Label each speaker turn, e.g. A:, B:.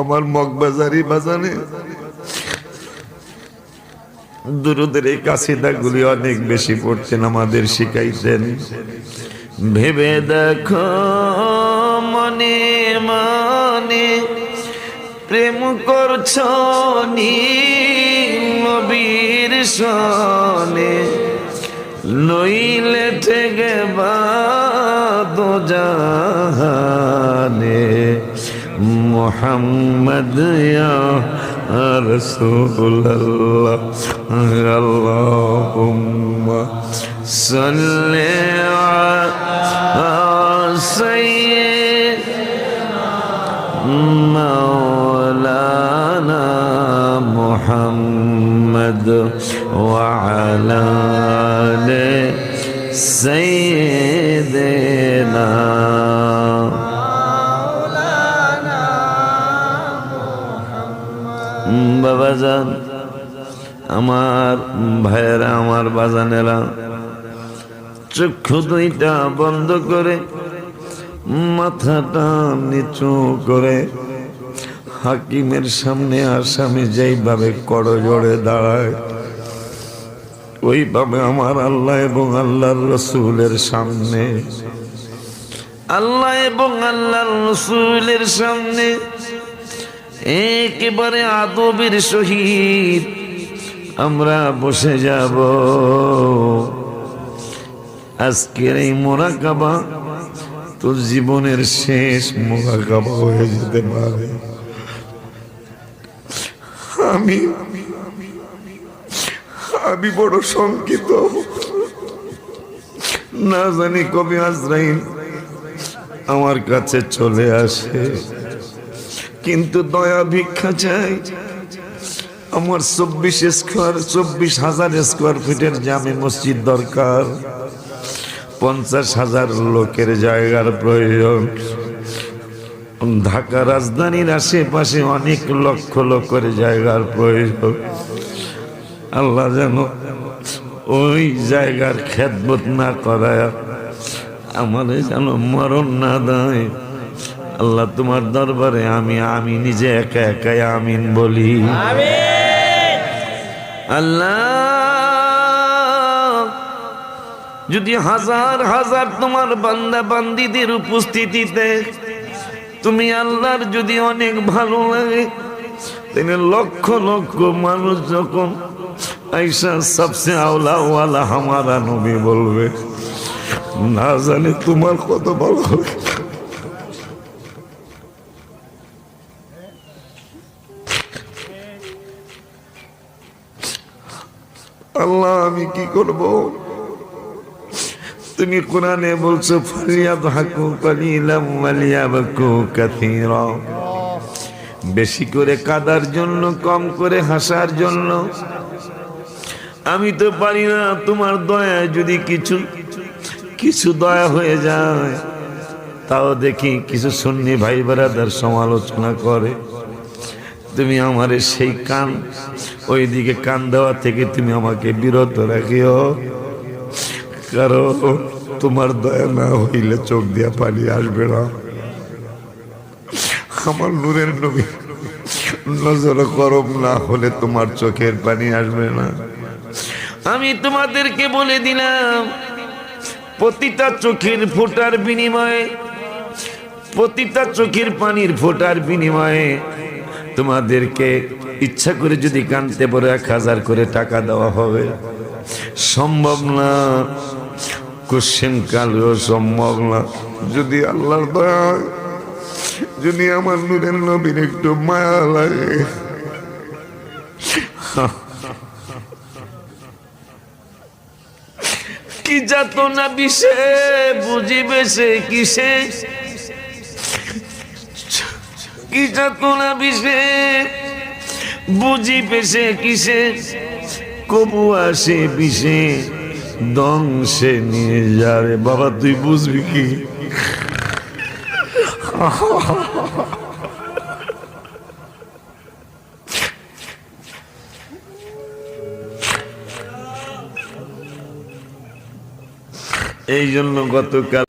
A: আমার মগবাজারি বাজানে দুরুদের এই কাসিদাগুলি অনেক বেশি পড়তেন, আমাদের শিখাইতেন। ভেবে দেখো মনে মনে প্রেম করছো নবীর সনে, নইলে ঠেকে বাদো জাহানে। মুহাম্মদ ইয়া রাসূলুল্লাহ আল্লাহুম্মা সাল্লি আলা সাইয়্যিদিনা মাওলানা মুহাম্মদ ওয়া আলা আলি সাইয়্যিদিনা। বাবাজান, আমার ভাইয়েরা, আমার বাজানেরা, চক্ষু দুইটা বন্ধ করে মাথাটা নিচু করে হাকিমের সামনে আসামি যেইভাবে করজোড়ে দাঁড়ায়, ওইভাবে আমার আল্লাহ এবং আল্লাহর রসুলের সামনে, আল্লাহ এবং আল্লাহর রসুলের সামনে একেবারে আদবের সহিত আমরা বসে যাব। আজকের এই মুরাকাবা তোর জীবনের শেষ মুরাকাবা হয়ে যেতে পারে। আমি বড় শঙ্কিত, না জানি কবে আজরাইল আমার কাছে চলে আসে, কিন্তু দয়া ভিক্ষা চাই। আমার 24,000 স্কোয়ার ফিটের জামে মসজিদ দরকার, 50,000 লোকের জায়গার প্রয়োজন। ঢাকা রাজধানীর আশেপাশে অনেক লক্ষ লোকের জায়গার প্রয়োজন। আল্লাহ যেন ওই জায়গার খেদমত না করায় আমাদের যেন মরণ না দেয়। আল্লাহ তোমার দরবারে আমি নিজে একা একাই আমিন বলি। আল্লাহ, যদি হাজার হাজার তোমার বান্দা বান্দিদের উপস্থিতিতে তুমি আল্লাহর যদি অনেক ভালো লাগে, তাহলে লক্ষ লক্ষ মানুষ যখন আইসা সবসে আওলা ওয়ালা হামারা নবী বলবে, না জানে তোমার কত ভালো হবে। আল্লাহ, আমি কি করব? তুমি কোরআনে বলছো ফালিয়াদহাকু কালিলাম ওয়ালিয়াবকু কাসীরা, বেশি করে কাদার জন্য, কম করে হাসার জন্য। আমি তো পারি না, তোমার দয়া যদি কিছু দয়া হয়ে যায়, তাও দেখি কিছু সুন্নি ভাই ব্রাদার সমালোচনা করে। তুমি আমারে সেই কান, ওইদিকে কান দেওয়া থেকে তুমি আমাকে বিরত রাখিও, কারণ তোমার দয়া না হইলে চোখ দিয়া পানি আসবে না। আমার নূরের নবী নজর করম না হলে তোমার চোখের পানি আসবে না। আমি তোমাদেরকে বলে দিলাম, প্রতিটা চোখের ফোঁটার বিনিময়ে, প্রতিটা চোখের পানির ফোঁটার বিনিময়ে তোমাদেরকে ইচ্ছা করে যদি কানতে পারো 1000 করে টাকা দেওয়া হবে। সম্ভব না, কোশ্চেন কালেও সম্ভব না। যদি আল্লাহর দয়া, যদি আমার নূরের নবীর একটু মায়া লাগে, কি যাতনা বিষে বুঝিবে সে কিসে, কি যাতনা বিষে বুঝিবে সে কিসে, কবু আসে বিষে ধ্বংসে নিয়ে যাবে। বাবা, তুই বুঝবি কি? এই জন্য গতকাল